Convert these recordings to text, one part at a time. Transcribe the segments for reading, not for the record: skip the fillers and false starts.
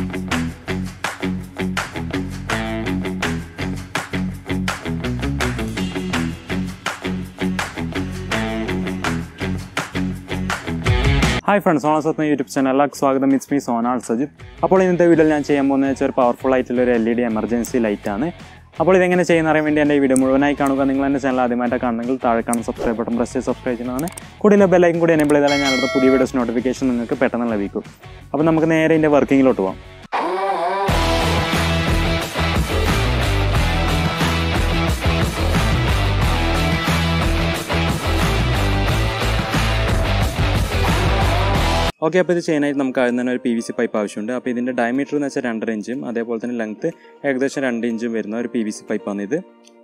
Hi friends, Sonasatna YouTube channel. Welcome. It's me Sonal Sajid. അപ്പോൾ ഇന്നത്തെ വീഡിയോയിൽ ഞാൻ ചെയ്യാൻ പോകുന്നത് വെച്ചാൽ ഒരു പവർഫുൾ ആയിട്ടുള്ള ഒരു LED എമർജൻസി ലൈറ്റ് ആണ്. അപ്പോൾ ഇതെങ്ങനെ ചെയ്യുന്ന അറിയാൻ വേണ്ടി എൻ്റെ ഈ വീഡിയോ മുഴുവനായി കാണുക. നിങ്ങൾ എൻ്റെ ചാനൽ ആദ്യമായിട്ട് കാണുന്നെങ്കിൽ താഴെ കാണുന്ന സബ്സ്ക്രൈബ് ബട്ടൺ പ്രസ് ചെയ്ത് സബ്സ്ക്രൈബ് ചെയ്യുന്നതാണ്. കൂടിയുള്ള ബെൽ ഐക്കൺ കൂടി എനേബിൾ ചെയ്താൽ ഞാനടുത്ത പുതിയ വീഡിയോസ് നോട്ടിഫിക്കേഷൻ നിങ്ങൾക്ക് പെട്ടെന്ന് ലഭിക്കും. അപ്പോൾ നമുക്ക് നേരെ ഇതിൻ്റെ വർക്കിങ്ങിലോട്ട് പോകാം. ഓക്കെ, അപ്പോൾ ഇത് ചെയ്യാനായിട്ട് നമുക്ക് ആദ്യം തന്നെ ഒരു PVC പൈപ്പ് ആവശ്യമുണ്ട്. അപ്പോൾ ഇതിൻ്റെ ഡയമീറ്റർ എന്ന് വെച്ചാൽ 2.5 ഇഞ്ചും അതേപോലെ തന്നെ ലെങ്ത്ത് ഏകദേശം 2 ഇഞ്ചും വരുന്ന ഒരു PVC പൈപ്പാണ് ഇത്.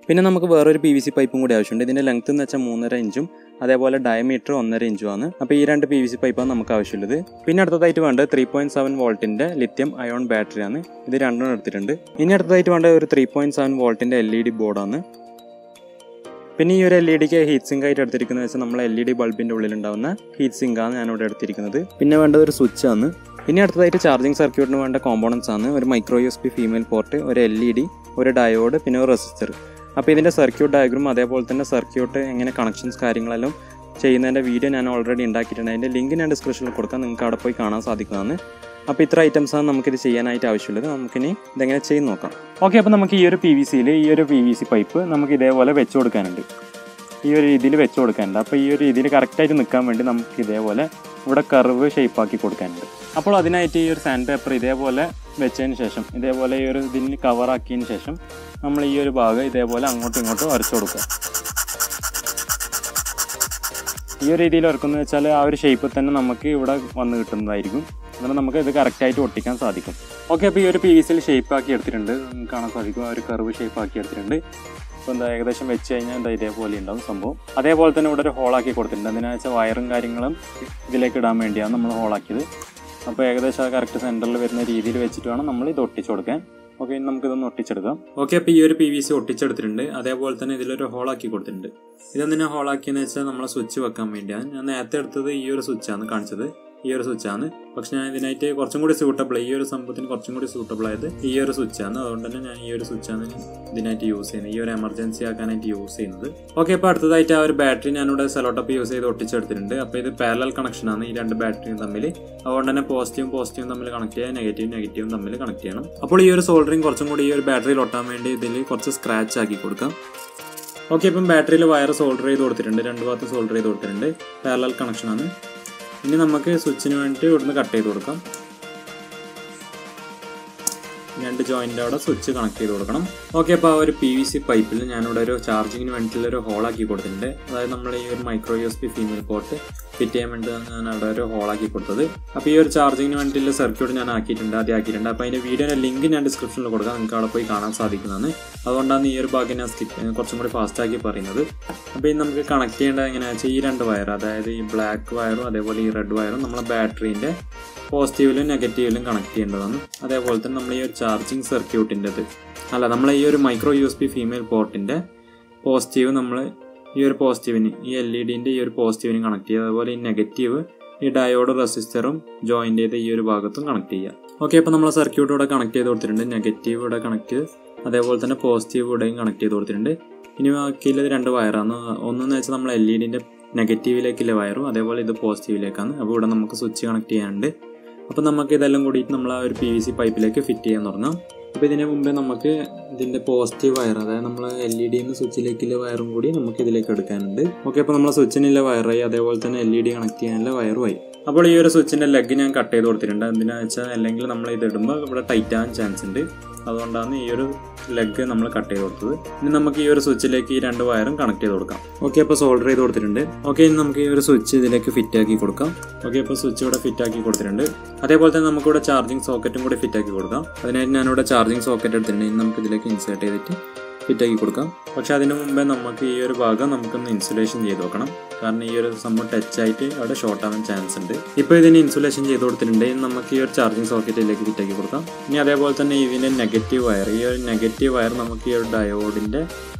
പിന്നെ നമുക്ക് വേറൊരു PVC പൈപ്പും കൂടി ആവശ്യമുണ്ട്. ഇതിൻ്റെ ലെങ്ത്ത് എന്ന് വെച്ചാൽ 3.5 ഇഞ്ചും അതേപോലെ ഡയമീറ്റർ 1.5 ഇഞ്ചുമാണ്. അപ്പോൾ ഈ രണ്ട് PVC പൈപ്പാണ് നമുക്ക് ആവശ്യമുള്ളത്. പിന്നെ അടുത്തതായിട്ട് വേണ്ടത് 3.7 വോൾട്ടിൻ്റെ ലിത്യം അയോൺ ബാറ്ററിയാണ്. ഇത് രണ്ടും എടുത്തിട്ടുണ്ട്. ഇനി അടുത്തതായിട്ട് വേണ്ടത് ഒരു 3.7 വോൾട്ടിൻ്റെ LED ബോർഡാണ്. പിന്നെ ഈ ഒരു LEDക്ക് ഹീറ്റ് സിങ്ക് ആയിട്ട് എടുത്തിരിക്കുന്നത് വെച്ചാൽ നമ്മൾ LED ബൾബിൻ്റെ ഉള്ളിലുണ്ടാവുന്ന ഹീറ്റ് സിങ്കാണ് ഞാനിവിടെ എടുത്തിരിക്കുന്നത്. പിന്നെ വേണ്ടത് ഒരു സ്വിച്ച് ആണ്. ഇനി അടുത്തതായിട്ട് ചാർജിങ് സർക്യൂട്ടിന് വേണ്ട കോമ്പോണൻസ് ആണ്. ഒരു മൈക്രോ USB ഫീമെയിൽ പോർട്ട്, ഒരു LED, ഒരു ഡയോഡ്, പിന്നെ ഒരു റെസിസ്റ്റർ. അപ്പോൾ ഇതിൻ്റെ സർക്യൂട്ട് ഡയഗ്രം അതേപോലെ തന്നെ സർക്യൂട്ട് എങ്ങനെ കണക്ഷൻസ് കാര്യങ്ങളെല്ലാം ചെയ്യുന്നതിൻ്റെ വീഡിയോ ഞാൻ ഓൾറെഡി ഉണ്ടാക്കിയിട്ടുണ്ട്. അതിൻ്റെ ലിങ്ക് ഞാൻ ഡിസ്ക്രിപ്ഷനിൽ കൊടുക്കാം, നിങ്ങൾക്ക് അവിടെ പോയി കാണാൻ സാധിക്കുന്നതാണ്. അപ്പോൾ ഇത്ര ഐറ്റംസാണ് നമുക്കിത് ചെയ്യാനായിട്ട് ആവശ്യമുള്ളത്. നമുക്കിനി ഇതെങ്ങനെ ചെയ്ത് നോക്കാം. ഓക്കെ, അപ്പോൾ നമുക്ക് ഈ ഒരു PVC പൈപ്പ് നമുക്ക് ഇതേപോലെ വെച്ച് കൊടുക്കാനുണ്ട്. ഈ ഒരു രീതിയിൽ വെച്ച് കൊടുക്കാനുണ്ട്. അപ്പോൾ ഈ ഒരു രീതിയിൽ കറക്റ്റായിട്ട് നിൽക്കാൻ വേണ്ടി നമുക്ക് ഇതേപോലെ ഇവിടെ കർവ് ഷേപ്പാക്കി കൊടുക്കാനുണ്ട്. അപ്പോൾ അതിനായിട്ട് ഈ ഒരു സാൻഡ് പേപ്പർ ഇതേപോലെ വെച്ചതിന് ശേഷം ഇതേപോലെ ഈ ഒരു ഇതിന് കവറാക്കിയതിന് ശേഷം നമ്മൾ ഈ ഒരു ഭാഗം ഇതേപോലെ അങ്ങോട്ടും ഇങ്ങോട്ടും വരച്ചു കൊടുക്കുക. ഈ ഒരു രീതിയിൽ വരക്കുന്നത് വെച്ചാൽ ആ ഒരു ഷേപ്പിൽ തന്നെ നമുക്ക് ഇവിടെ വന്ന് കിട്ടുന്നതായിരിക്കും. അങ്ങനെ നമുക്ക് ഇത് കറക്റ്റായിട്ട് ഒട്ടിക്കാൻ സാധിക്കും. ഓക്കെ, അപ്പോൾ ഈ ഒരു PVCയിൽ ഷേപ്പാക്കി എടുത്തിട്ടുണ്ട്. കാണാൻ സാധിക്കും, ആ ഒരു കർവ് ഷേപ്പാക്കി എടുത്തിട്ടുണ്ട്. അപ്പോൾ എന്താ ഏകദേശം വെച്ച് കഴിഞ്ഞാൽ എന്താ ഇതേപോലെ ഉണ്ടാവും സംഭവം. അതേപോലെ തന്നെ ഇവിടെ ഒരു ഹോളാക്കി കൊടുത്തിട്ടുണ്ട്. അതിനാ വെച്ചാൽ വയറും കാര്യങ്ങളും ഇതിലേക്ക് ഇടാൻ വേണ്ടിയാണ് നമ്മൾ ഹോളാക്കിയത്. അപ്പോൾ ഏകദേശം ആ കറക്റ്റ് സെൻറ്ററിൽ വരുന്ന രീതിയിൽ വെച്ചിട്ട് വേണം നമ്മൾ ഇത് ഒട്ടിച്ചു കൊടുക്കാൻ. ഓക്കെ, ഇനി നമുക്കിതൊന്ന് ഒട്ടിച്ചെടുക്കാം. ഓക്കെ, അപ്പോൾ ഈ ഒരു PVC ഒട്ടിച്ചെടുത്തിട്ടുണ്ട്. അതേപോലെ തന്നെ ഇതിലൊരു ഹോളാക്കി കൊടുത്തിട്ടുണ്ട്. ഇതെന്തിനാ ഹോളാക്കിയെന്ന് വെച്ചാൽ നമ്മളെ സ്വിച്ച് വെക്കാൻ വേണ്ടിയാണ്. ഞാൻ നേരത്തെ എടുത്തത് ഈ ഒരു സ്വിച്ചാണ് കാണിച്ചത്, ഈ ഒരു സ്വിച്ചാണ്. പക്ഷെ ഞാൻ ഇതിനായിട്ട് കുറച്ചും കൂടി സ്യൂട്ടബിൾ, ഈ ഒരു സംഭവത്തിന് കുറച്ചും കൂടി സ്യൂട്ടബിൾ ആയത് ഈ ഒരു സ്വിച്ചാണ്. അതുകൊണ്ട് തന്നെ ഞാൻ ഈ ഒരു സ്വിച്ചാണ് ഇതിനായിട്ട് യൂസ് ചെയ്യുന്നത്, ഈ ഒരു എമർജൻസി ആക്കാനായിട്ട് യൂസ് ചെയ്യുന്നത്. ഓക്കെ, അപ്പോൾ അടുത്തതായിട്ട് ആ ഒരു ബാറ്ററി ഞാനിവിടെ സെലോട്ടപ്പ് യൂസ് ചെയ്ത് ഒട്ടിച്ചെടുത്തിട്ടുണ്ട്. അപ്പോൾ ഇത് പാരലൽ കണക്ഷനാണ് ഈ രണ്ട് ബാറ്ററിയും തമ്മിൽ. അതുകൊണ്ട് തന്നെ പോസിറ്റീവും തമ്മിൽ കണക്ട് ചെയ്യാൻ, നെഗറ്റീവും തമ്മിൽ കണക്ട് ചെയ്യണം. അപ്പോൾ ഈ ഒരു സോൾഡറിങ് കുറച്ചും കൂടി ഈ ഒരു ബാറ്ററിയിൽ ഒട്ടാൻ വേണ്ടി ഇതിൽ കുറച്ച് സ്ക്രാച്ച് ആക്കി കൊടുക്കാം. ഓക്കെ, ഇപ്പം ബാറ്ററിയിൽ വയർ സോൾഡർ ചെയ്ത് കൊടുത്തിട്ടുണ്ട്, രണ്ട് ഭാഗത്ത് സോൾഡർ ചെയ്ത് കൊടുത്തിട്ടുണ്ട്. പാരലൽ കണക്ഷനാണ്. ഇനി നമുക്ക് സ്വിച്ചിന് വേണ്ടിയിട്ട് ഇവിടുന്ന് കട്ട് ചെയ്ത് കൊടുക്കാം. രണ്ട് ജോയിൻ്റ് അവിടെ സ്വിച്ച് കണക്ട് ചെയ്ത് കൊടുക്കണം. ഓക്കെ, അപ്പോൾ ആ ഒരു PVC പൈപ്പിൽ ഞാനിവിടെ ഒരു ചാർജിങ്ങിന് വേണ്ടിയിട്ടുള്ള ഒരു ഹോളാക്കി കൊടുത്തിട്ടുണ്ട്. അതായത് നമ്മൾ ഈ ഒരു micro USB female port fit ചെയ്യാൻ വേണ്ടി ഞാൻ അവിടെ ഒരു ഹോളാക്കി കൊടുത്തത്. അപ്പോൾ ഈ ഒരു ചാർജിങ്ങിന് വേണ്ടിയിട്ടുള്ള സർക്യൂട്ട് ഞാൻ ആദ്യം ആക്കിയിട്ടുണ്ട്. അപ്പോൾ അതിൻ്റെ വീഡിയോയുടെ ലിങ്ക് ഞാൻ ഡിസ്ക്രിപ്ഷനിൽ കൊടുക്കാം, നിങ്ങൾക്ക് അവിടെ പോയി കാണാൻ സാധിക്കുന്നതാണ്. അതുകൊണ്ടാണ് ഈ ഒരു ഭാഗം ഞാൻ കുറച്ചും കൂടി ഫാസ്റ്റാക്കി പറയുന്നത്. അപ്പോൾ ഇനി നമുക്ക് കണക്ട് ചെയ്യേണ്ടത് എങ്ങനെയാണെന്ന് വെച്ചാൽ ഈ രണ്ട് വയർ, അതായത് ഈ ബ്ലാക്ക് വയറും അതേപോലെ ഈ റെഡ് വയറും നമ്മളെ ബാറ്ററീൻ്റെ പോസിറ്റീവിലും നെഗറ്റീവിലും കണക്ട് ചെയ്യേണ്ടതാണ്. അതേപോലെ തന്നെ നമ്മൾ ഈ ഒരു ചാർജിങ് സർക്യൂട്ടിൻ്റെത് നമ്മൾ ഈ ഒരു മൈക്രോ USB ഫീമെയിൽ പോർട്ടിൻ്റെ പോസിറ്റീവ് നമ്മൾ ഈ ഒരു പോസിറ്റീവിന്, ഈ LEDൻ്റെ ഈ ഒരു പോസിറ്റീവിന് കണക്ട് ചെയ്യുക. അതുപോലെ ഈ നെഗറ്റീവ് ഈ ഡയോഡ് റെസിസ്റ്ററും ജോയിൻ്റ് ചെയ്ത് ഈ ഒരു ഭാഗത്തും കണക്ട് ചെയ്യുക. ഓക്കെ, അപ്പോൾ നമ്മൾ സർക്യൂട്ട് ഇവിടെ കണക്ട് ചെയ്ത് കൊടുത്തിട്ടുണ്ട്. നെഗറ്റീവ് ഇവിടെ കണക്ട് ചെയ്ത് അതേപോലെ തന്നെ പോസിറ്റീവ് ഇവിടെയും കണക്ട് ചെയ്ത് കൊടുത്തിട്ടുണ്ട്. ഇനി ബാക്കിയുള്ളത് രണ്ട് വയറാണ്. ഒന്നെന്ന് വെച്ചാൽ നമ്മൾ LEDൻ്റെ നെഗറ്റീവിലേക്കുള്ള വയറും അതേപോലെ ഇത് പോസിറ്റീവിലേക്കാണ്. അപ്പോൾ ഇവിടെ നമുക്ക് സ്വിച്ച് കണക്ട് ചെയ്യാനുണ്ട്. അപ്പോൾ നമുക്ക് ഇതെല്ലാം കൂടിയിട്ട് നമ്മൾ ആ ഒരു PVC പൈപ്പിലേക്ക് ഫിറ്റ് ചെയ്യാൻ തുടങ്ങാം. അപ്പോൾ ഇതിന് മുമ്പേ നമുക്ക് ഇതിൻ്റെ പോസിറ്റീവ് വയർ, അതായത് നമ്മൾ LEDന്ന് സ്വിച്ചിലേക്കുള്ള വയറും കൂടി നമുക്ക് ഇതിലേക്ക് എടുക്കാനുണ്ട്. ഓക്കെ, അപ്പോൾ നമ്മൾ സ്വിച്ചിനുള്ള വയറായി, അതേപോലെ തന്നെ LED കണക്ട് ചെയ്യാനുള്ള വയറുമായി. അപ്പോൾ ഈ ഒരു സ്വിച്ചിൻ്റെ ലെഗ് ഞാൻ കട്ട് ചെയ്ത് കൊടുത്തിട്ടുണ്ട്. എന്തിനാണെന്ന് വെച്ചാൽ അല്ലെങ്കിൽ നമ്മൾ ഇത് ഇടുമ്പോൾ ഇവിടെ ടൈറ്റ് ആകാൻ ചാൻസ് ഉണ്ട്. അതുകൊണ്ടാണ് ഈ ഒരു ലെഗ് നമ്മൾ കട്ട് ചെയ്ത് കൊടുത്തത്. ഇനി നമുക്ക് ഈ ഒരു സ്വിച്ചിലേക്ക് ഈ രണ്ട് വയറും കണക്ട് ചെയ്ത് കൊടുക്കാം. ഓക്കെ, അപ്പോൾ സോൾഡർ ചെയ്ത് കൊടുത്തിട്ടുണ്ട്. ഓക്കെ, ഇനി നമുക്ക് ഈ ഒരു സ്വിച്ച് ഇതിലേക്ക് ഫിറ്റ് ആക്കി കൊടുക്കാം. ഓക്കെ, അപ്പോൾ സ്വിച്ച് ഇവിടെ ഫിറ്റ് ആക്കി കൊടുത്തിട്ടുണ്ട്. അതേപോലെ തന്നെ നമുക്കിവിടെ ചാർജിങ് സോക്കറ്റും കൂടി ഫിറ്റ് ആക്കി കൊടുക്കാം. അതിനായിട്ട് ഞാനിവിടെ ചാർജിങ് സോക്കറ്റ് എടുത്തിട്ടുണ്ട്. ഇനി നമുക്ക് ഇതിലേക്ക് ഇൻസേർട്ട് ചെയ്തിട്ട് ഫിറ്റാക്കി കൊടുക്കാം. പക്ഷെ അതിന് മുമ്പേ നമുക്ക് ഈ ഒരു ഭാഗം നമുക്കൊന്ന് ഇൻസുലേഷൻ ചെയ്ത് നോക്കണം. കാരണം ഈ ഒരു സംഭവം ടച്ചായിട്ട് അവിടെ ഷോർട്ട് ആവാൻ ചാൻസ് ഉണ്ട്. ഇപ്പോൾ ഇതിന് ഇൻസുലേഷൻ ചെയ്ത് കൊടുത്തിട്ടുണ്ട്. നമുക്ക് ഈ ഒരു ചാർജിങ് സോക്കറ്റിലേക്ക് ഫിറ്റാക്കി കൊടുക്കാം. ഇനി അതേപോലെ തന്നെ ഇതിൻ്റെ നെഗറ്റീവ് വയർ, ഈ ഒരു നെഗറ്റീവ് വയർ നമുക്ക് ഈ ഒരു ഡയോഡിൻ്റെ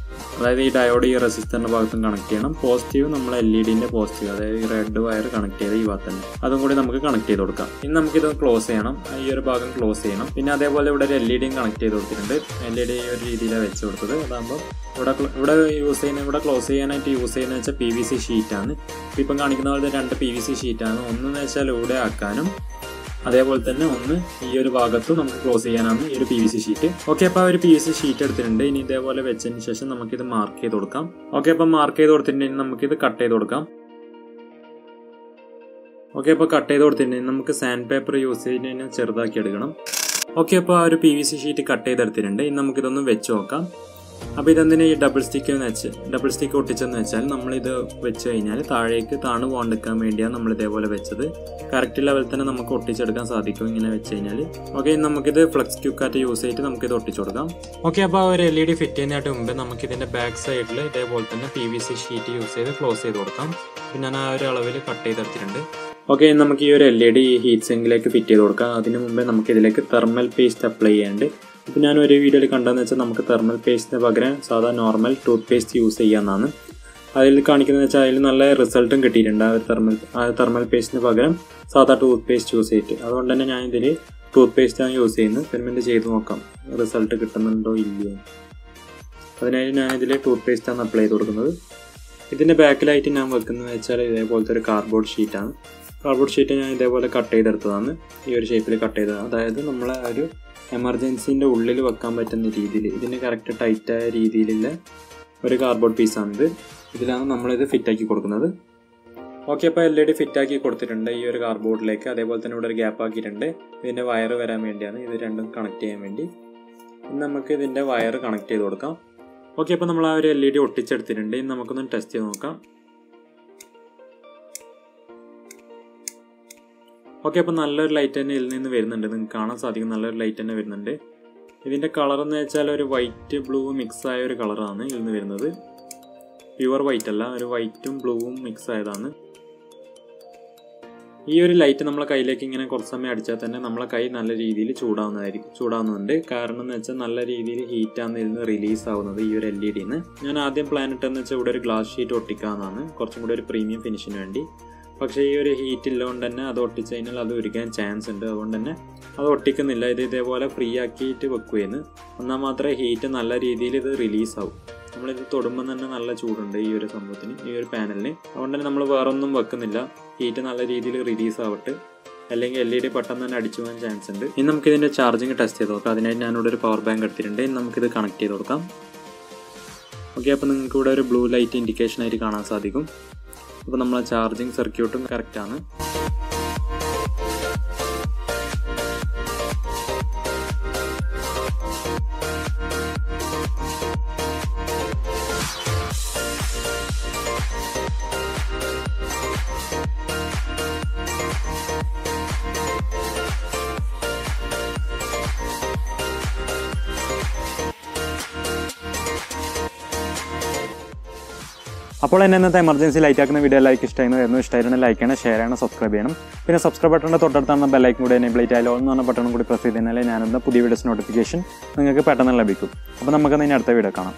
അതായത് ഈ ഡയോഡ് ഈ റെസിസ്റ്ററിൻ്റെ ഭാഗത്തും കണക്ട് ചെയ്യണം. പോസിറ്റീവ് നമ്മൾ LED-ൻ്റെ പോസിറ്റീവ്, അതായത് ഈ റെഡ് വയർ കണക്ട് ചെയ്ത് ഈ ഭാഗത്ത് തന്നെ അതും കൂടി നമുക്ക് കണക്ട് ചെയ്ത് കൊടുക്കാം. ഇനി നമുക്കിത് ക്ലോസ് ചെയ്യണം, ഈ ഒരു ഭാഗം ക്ലോസ് ചെയ്യണം. പിന്നെ അതേപോലെ ഇവിടെ ഒരു LED-യും കണക്ട് ചെയ്ത് കൊടുത്തിട്ടുണ്ട്. LED ഈ ഒരു രീതിയിലാണ് വെച്ച് കൊടുത്തത്. അതാകുമ്പോൾ ഇവിടെ ക്ലോസ് ചെയ്യാനായിട്ട് യൂസ് ചെയ്യുന്നത് വെച്ചാൽ PVC ഷീറ്റാണ്. ഇപ്പം കാണിക്കുന്ന പോലെ 2 PVC ഷീറ്റാണ്. ഒന്നെന്ന് വെച്ചാൽ ഇവിടെ ആക്കാനും അതേപോലെ തന്നെ ഒന്ന് ഈ ഒരു ഭാഗത്തും നമുക്ക് ക്ലോസ് ചെയ്യാനാണ് ഈ ഒരു PVC ഷീറ്റ്. ഓക്കെ, അപ്പോൾ ഒരു PVC ഷീറ്റ് എടുത്തിട്ടുണ്ട്. ഇനി ഇതേപോലെ വെച്ചതിന് ശേഷം നമുക്കിത് മാർക്ക് ചെയ്ത് കൊടുക്കാം. ഓക്കെ, അപ്പോൾ മാർക്ക് ചെയ്ത് കൊടുത്തിട്ടുണ്ടെങ്കിൽ നമുക്കിത് കട്ട് ചെയ്ത് കൊടുക്കാം. ഓക്കെ, അപ്പോൾ കട്ട് ചെയ്ത് കൊടുത്തിട്ടുണ്ടെങ്കിൽ നമുക്ക് സാൻഡ് പേപ്പർ യൂസ് ചെയ്തതിന് ചെറുതാക്കി എടുക്കണം. ഓക്കെ, അപ്പോൾ ആ ഒരു PVC ഷീറ്റ് കട്ട് ചെയ്തെടുത്തിട്ടുണ്ട്. ഇനി നമുക്കിതൊന്ന് വെച്ച് നോക്കാം. അപ്പോൾ ഇതെന്തിനാ ഈ ഡബിൾ സ്റ്റിക്ക് ഒട്ടിച്ചെന്ന് വെച്ചാൽ നമ്മളിത് വെച്ച് കഴിഞ്ഞാൽ താഴേക്ക് പോകാണ്ടിരിക്കാൻ വേണ്ടിയാണ് നമ്മൾ ഇതേപോലെ വെച്ചത്. കറക്റ്റ് ലെവലിൽ തന്നെ നമുക്ക് ഒട്ടിച്ചെടുക്കാൻ സാധിക്കും ഇങ്ങനെ വെച്ച് കഴിഞ്ഞാൽ. ഓക്കെ, നമുക്കിത് ഫ്ലെക്സ് ക്യൂക്കാറ്റ് യൂസ് ചെയ്തിട്ട് നമുക്കിത് ഒട്ടിച്ചു കൊടുക്കാം. ഓക്കെ, അപ്പോൾ ഒരു LED ഫിറ്റ് ചെയ്യുന്നതിന് മുമ്പ് നമുക്കിതിൻ്റെ ബാക്ക് സൈഡിൽ ഇതേപോലെ തന്നെ PVC ഷീറ്റ് യൂസ് ചെയ്ത് ക്ലോസ് ചെയ്ത് കൊടുക്കാം. പിന്നെ ഞാൻ ആ ഒരു അളവിൽ കട്ട് ചെയ്തെടുത്തിട്ടുണ്ട്. ഓക്കെ, നമുക്ക് ഈ ഒരു LED ഹീറ്റ് സിങ്കിലേക്ക് ഫിറ്റ് ചെയ്ത് കൊടുക്കാം. അതിന് മുമ്പേ നമുക്ക് ഇതിലേക്ക് തെർമൽ പേസ്റ്റ് അപ്ലൈ ചെയ്യാണ്ട്. ഇപ്പോൾ ഞാൻ ഒരു വീഡിയോയിൽ കണ്ടതെന്ന് വെച്ചാൽ നമുക്ക് തെർമൽ പേസ്റ്റിന് പകരം സാധാ നോർമൽ ടൂത്ത് പേസ്റ്റ് യൂസ് ചെയ്യാമെന്നാണ്. അതിൽ കാണിക്കുന്നത് വെച്ചാൽ അതിൽ നല്ല റിസൾട്ടും കിട്ടിയിട്ടുണ്ട്. ആ തെർമൽ പേസ്റ്റിന് പകരം സാധാ ടൂത്ത് പേസ്റ്റ് യൂസ് ചെയ്തിട്ട്. അതുകൊണ്ട് തന്നെ ഞാൻ ഇതിൽ ടൂത്ത് പേസ്റ്റാണ് യൂസ് ചെയ്യുന്നത്. എക്സ്പെരിമെൻറ്റ് ചെയ്ത് നോക്കാം റിസൾട്ട് കിട്ടുന്നുണ്ടോ ഇല്ലയോ. അതിനായി ഞാനിതിൽ ടൂത്ത് പേസ്റ്റാണ് അപ്ലൈ ചെയ്ത് കൊടുക്കുന്നത്. ഇതിൻ്റെ ബാക്കിലായിട്ട് ഞാൻ വെക്കുന്നത് വെച്ചാൽ ഇതേപോലത്തെ ഒരു കാർഡ്ബോർഡ് ഷീറ്റാണ്. കാർഡ്ബോർഡ് ഷീറ്റ് ഞാൻ ഇതേപോലെ കട്ട് ചെയ്തെടുത്തതാണ്. ഈ ഒരു ഷേപ്പിൽ കട്ട് ചെയ്തതാണ്. അതായത് നമ്മളെ ഒരു എമർജൻസിൻ്റെ ഉള്ളിൽ വെക്കാൻ പറ്റുന്ന രീതിയിൽ ഇതിന് കറക്റ്റ് ടൈറ്റായ രീതിയിലുള്ള ഒരു കാർഡ്ബോർഡ് പീസാണിത്. ഇതിലാണ് നമ്മളിത് ഫിറ്റാക്കി കൊടുക്കുന്നത്. ഓക്കെ, അപ്പോൾ LED ഫിറ്റാക്കി കൊടുത്തിട്ടുണ്ട് ഈ ഒരു കാർഡ്ബോർഡിലേക്ക്. അതേപോലെ തന്നെ ഇവിടെ ഒരു ഗ്യാപ്പ് ആക്കിയിട്ടുണ്ട്. ഇതിൻ്റെ വയർ വരാൻ വേണ്ടിയാണ്, ഇത് രണ്ടും കണക്ട് ചെയ്യാൻ വേണ്ടി. ഇനി നമുക്ക് ഇതിൻ്റെ വയർ കണക്ട് ചെയ്ത് കൊടുക്കാം. ഓക്കെ, അപ്പോൾ നമ്മൾ ആ ഒരു LED ഒട്ടിച്ചെടുത്തിട്ടുണ്ട്. ഇനി നമുക്കൊന്ന് ടെസ്റ്റ് ചെയ്ത് നോക്കാം. ഓക്കെ, അപ്പോൾ നല്ലൊരു ലൈറ്റ് തന്നെ ഇതിൽ നിന്ന് വരുന്നുണ്ട്. നിങ്ങൾക്ക് കാണാൻ സാധിക്കും നല്ലൊരു ലൈറ്റ് തന്നെ വരുന്നുണ്ട്. ഇതിൻ്റെ കളർ എന്ന് വെച്ചാൽ ഒരു വൈറ്റ് ബ്ലൂ മിക്സ് ആയ ഒരു കളറാണ് ഇതിൽ നിന്ന് വരുന്നത്. പ്യുവർ വൈറ്റ് അല്ല, ഒരു വൈറ്റും ബ്ലൂവും മിക്സ് ആയതാണ്. ഈ ഒരു ലൈറ്റ് നമ്മളെ കയ്യിലേക്ക് ഇങ്ങനെ കുറച്ച് സമയം അടിച്ചാൽ തന്നെ നമ്മളെ കൈ നല്ല രീതിയിൽ ചൂടാവുന്നുണ്ട്. കാരണം എന്ന് വെച്ചാൽ നല്ല രീതിയിൽ ഹീറ്റാണ് ഇതിന് റിലീസ് ആവുന്നത് ഈ ഒരു LED-ന്ന്. ഞാൻ ആദ്യം പ്ലാൻ ഇട്ടെന്ന് വെച്ചാൽ ഇവിടെ ഒരു ഗ്ലാസ് ഷീറ്റ് ഒട്ടിക്കാമെന്നാണ്, കുറച്ചും കൂടി ഒരു പ്രീമിയം ഫിനിഷിന് വേണ്ടി. പക്ഷേ ഈ ഒരു ഹീറ്റ് ഇല്ലാണ്ട് തന്നെ അത് ഒട്ടിച്ച് കഴിഞ്ഞാൽ അത് ഉരുകാൻ ചാൻസ് ഉണ്ട്. അതുകൊണ്ട് തന്നെ അത് ഒട്ടിക്കുന്നില്ല. ഇതേപോലെ ഫ്രീ ആക്കിയിട്ട് വെക്കുകയെന്ന്. എന്നാൽ മാത്രമേ ഹീറ്റ് നല്ല രീതിയിൽ ഇത് റിലീസാവും. നമ്മളിത് തൊടുമ്പോൾ തന്നെ നല്ല ചൂടുണ്ട് ഈ ഒരു സംഭവത്തിന്, ഈ ഒരു പാനലിന്. അതുകൊണ്ട് തന്നെ നമ്മൾ വേറെ ഒന്നും വെക്കുന്നില്ല. ഹീറ്റ് നല്ല രീതിയിൽ റിലീസ് ആവട്ടെ, അല്ലെങ്കിൽ LED പെട്ടെന്ന് തന്നെ അടിച്ചു പോകാൻ ചാൻസ് ഉണ്ട്. ഇനി നമുക്കിതിൻ്റെ ചാർജിങ് ടെസ്റ്റ് ചെയ്ത് നോക്കാം. അതിനായിട്ട് ഞാനിവിടെ ഒരു പവർ ബാങ്ക് എടുത്തിട്ടുണ്ട്. ഇനി നമുക്കിത് കണക്ട് ചെയ്ത് കൊടുക്കാം. ഓക്കെ, അപ്പോൾ നിങ്ങൾക്ക് ഇവിടെ ഒരു ബ്ലൂ ലൈറ്റ് ഇൻഡിക്കേഷനായിട്ട് കാണാൻ സാധിക്കും. അപ്പോൾ നമ്മളെ ചാർജിങ് സർക്യൂട്ടും കറക്റ്റാണ്. അപ്പോൾ ഇന്നത്തെ എമർജൻസി ലൈറ്റ് ആക്കുന്ന വീഡിയോ ഇഷ്ടമായിരുന്നു ലൈക്ക് ചെയ്യണം, ഷെയർ ചെയ്യണം, സബ്സ്ക്രൈബ് ചെയ്യണം. പിന്നെ സബ്സ്ക്രൈബ് ബട്ടണിൻ്റെ തൊട്ടടുത്താണ് ബെല്ലൈക്കൻ കൂടി എനേബിൾ ചെയ്താൽ ഓൾ എന്ന് പറഞ്ഞ ബട്ടൺ കൂടി പ്രസ് ചെയ്ത് കഴിഞ്ഞാൽ ഞാനെന്ന പുതിയ വീഡിയോസ് നോട്ടിഫിക്കേഷൻ നിങ്ങൾക്ക് പെട്ടെന്ന് ലഭിക്കും. അപ്പോൾ നമുക്കന്ന് ഇനി അടുത്ത വീഡിയോ കാണാം.